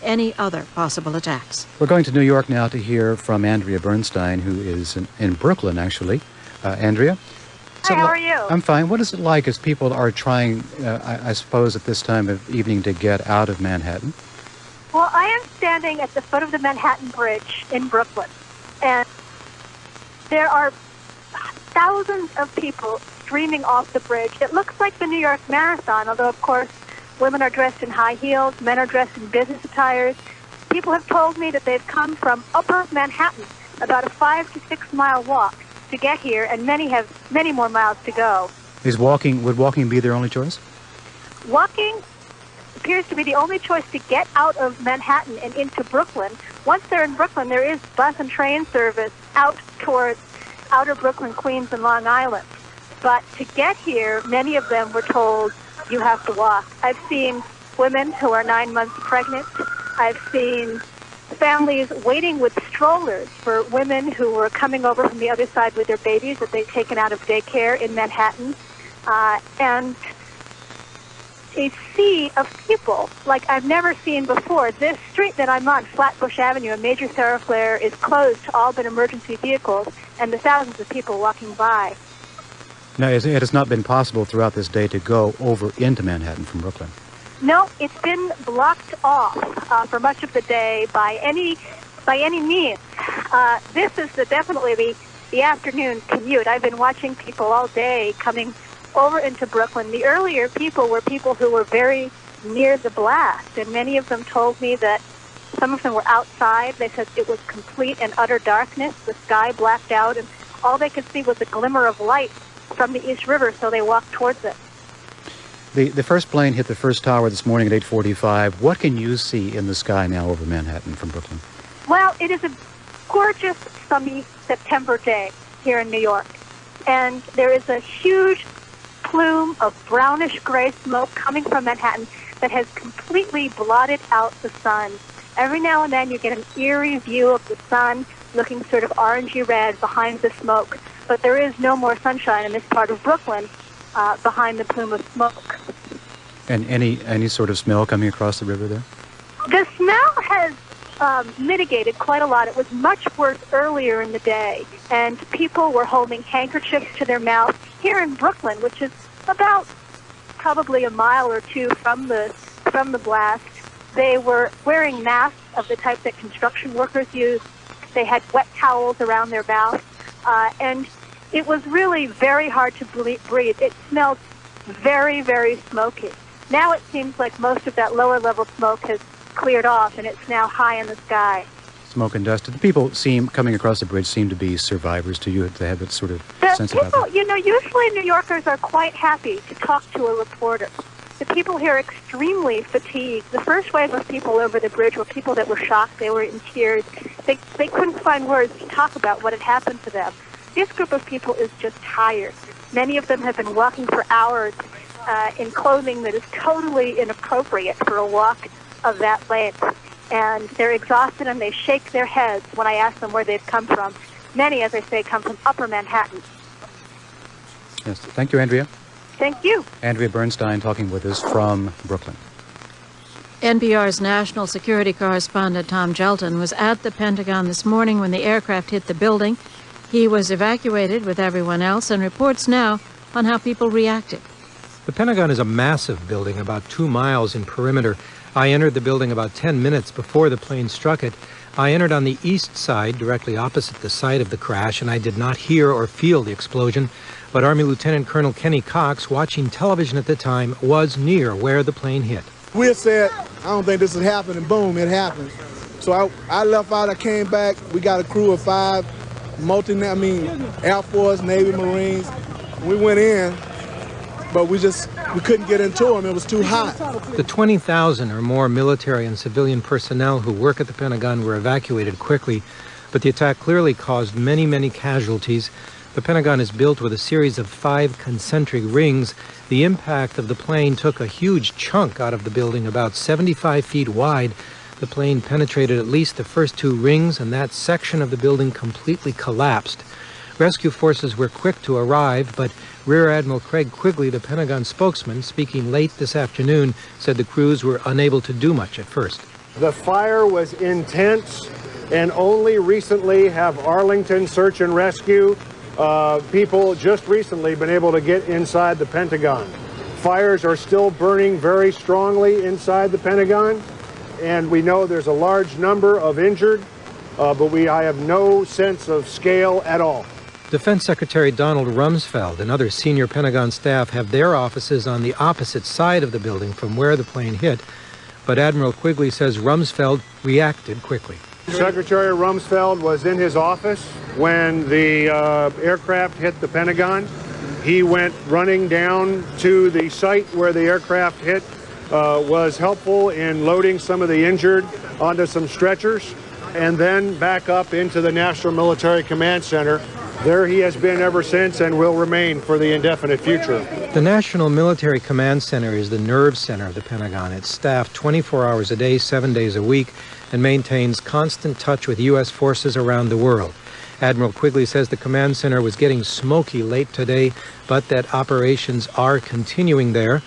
any other possible attacks. We're going to New York now to hear from Andrea Bernstein, who is in Brooklyn, actually. Andrea? Hi, how are you? I'm fine. What is it like as people are trying, I suppose, at this time of evening to get out of Manhattan? Well, I am standing at the foot of the Manhattan Bridge in Brooklyn, and there are thousands of people streaming off the bridge. It looks like the New York Marathon, although, of course, women are dressed in high heels, men are dressed in business attires. People have told me that they've come from Upper Manhattan, about a 5 to 6 mile walk to get here, and many have many more miles to go. Would walking be their only choice? Walking appears to be the only choice to get out of Manhattan and into Brooklyn. Once they're in Brooklyn, there is bus and train service out towards outer Brooklyn, Queens, and Long Island. But to get here, many of them were told, you have to walk. I've seen women who are 9 months pregnant. I've seen families waiting with strollers for women who were coming over from the other side with their babies that they'd taken out of daycare in Manhattan. And a sea of people like I've never seen before. This street that I'm on, Flatbush Avenue, a major thoroughfare, is closed to all but emergency vehicles, and the thousands of people walking by. Now, it has not been possible throughout this day to go over into Manhattan from Brooklyn. No, it's been blocked off for much of the day by any means. This is definitely the afternoon commute. I've been watching people all day coming over into Brooklyn. The earlier people were people who were very near the blast, and many of them told me that some of them were outside. They said it was complete and utter darkness. The sky blacked out, and all they could see was a glimmer of light from the East River, so they walked towards it. The first plane hit the first tower this morning at 8:45. What can you see in the sky now over Manhattan from Brooklyn? Well, it is a gorgeous, sunny September day here in New York, and there is a huge plume of brownish-gray smoke coming from Manhattan that has completely blotted out the sun. Every now and then you get an eerie view of the sun looking sort of orangey-red behind the smoke, but there is no more sunshine in this part of Brooklyn behind the plume of smoke. And any sort of smell coming across the river there? The smell has mitigated quite a lot. It was much worse earlier in the day, and people were holding handkerchiefs to their mouths. Here in Brooklyn, which is about probably a mile or two from the blast, they were wearing masks of the type that construction workers use. They had wet towels around their mouths, and it was really very hard to breathe. It smelled very, very smoky. Now it seems like most of that lower level smoke has cleared off, and it's now high in the sky. Smoke and dust. The people coming across the bridge seem to be survivors to you. They have that sort of sense about them. Usually New Yorkers are quite happy to talk to a reporter. The people here are extremely fatigued. The first wave of people over the bridge were people that were shocked. They were in tears. They couldn't find words to talk about what had happened to them. This group of people is just tired. Many of them have been walking for hours in clothing that is totally inappropriate for a walk of that length. And they're exhausted, and they shake their heads when I ask them where they've come from. Many, as I say, come from Upper Manhattan. Yes. Thank you, Andrea. Thank you. Andrea Bernstein talking with us from Brooklyn. NPR's national security correspondent Tom Gelton was at the Pentagon this morning when the aircraft hit the building. He was evacuated with everyone else and reports now on how people reacted. The Pentagon is a massive building, about 2 miles in perimeter. I entered the building about 10 minutes before the plane struck it. I entered on the east side, directly opposite the site of the crash, and I did not hear or feel the explosion. But Army Lieutenant Colonel Kenny Cox, watching television at the time, was near where the plane hit. We had said, I don't think this is happening. Boom, it happened. So I left out, I came back. We got a crew of 5, Air Force, Navy, Marines. We went in, but we couldn't get into them. It was too hot. The 20,000 or more military and civilian personnel who work at the Pentagon were evacuated quickly, but the attack clearly caused many, many casualties. The Pentagon is built with a series of 5 concentric rings. The impact of the plane took a huge chunk out of the building, about 75 feet wide. The plane penetrated at least the first 2 rings, and that section of the building completely collapsed. Rescue forces were quick to arrive, but Rear Admiral Craig Quigley, the Pentagon spokesman, speaking late this afternoon, said the crews were unable to do much at first. The fire was intense, and only recently have Arlington Search and Rescue people just recently been able to get inside the Pentagon. Fires are still burning very strongly inside the Pentagon, and we know there's a large number of injured, but I have no sense of scale at all. Defense Secretary Donald Rumsfeld and other senior Pentagon staff have their offices on the opposite side of the building from where the plane hit, but Admiral Quigley says Rumsfeld reacted quickly. Secretary Rumsfeld was in his office when the aircraft hit the Pentagon. He went running down to the site where the aircraft hit, was helpful in loading some of the injured onto some stretchers, and then back up into the National Military Command Center. There he has been ever since and will remain for the indefinite future. The National Military Command Center is the nerve center of the Pentagon. It's staffed 24 hours a day, 7 days a week, and maintains constant touch with U.S. forces around the world. Admiral Quigley says the command center was getting smoky late today, but that operations are continuing there.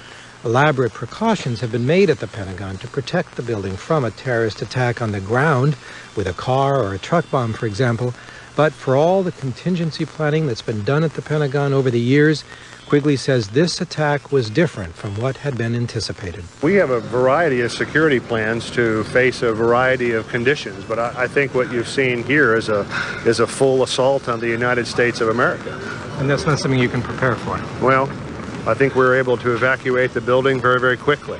Elaborate precautions have been made at the Pentagon to protect the building from a terrorist attack on the ground, with a car or a truck bomb, for example. But for all the contingency planning that's been done at the Pentagon over the years, Quigley says this attack was different from what had been anticipated. We have a variety of security plans to face a variety of conditions, but I think what you've seen here is a full assault on the United States of America. And that's not something you can prepare for? Well, I think we were able to evacuate the building very, very quickly.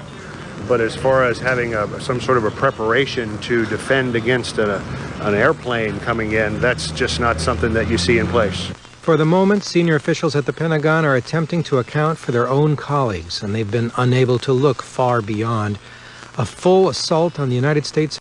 But as far as having some sort of a preparation to defend against an airplane coming in, that's just not something that you see in place. For the moment, senior officials at the Pentagon are attempting to account for their own colleagues, and they've been unable to look far beyond. A full assault on the United States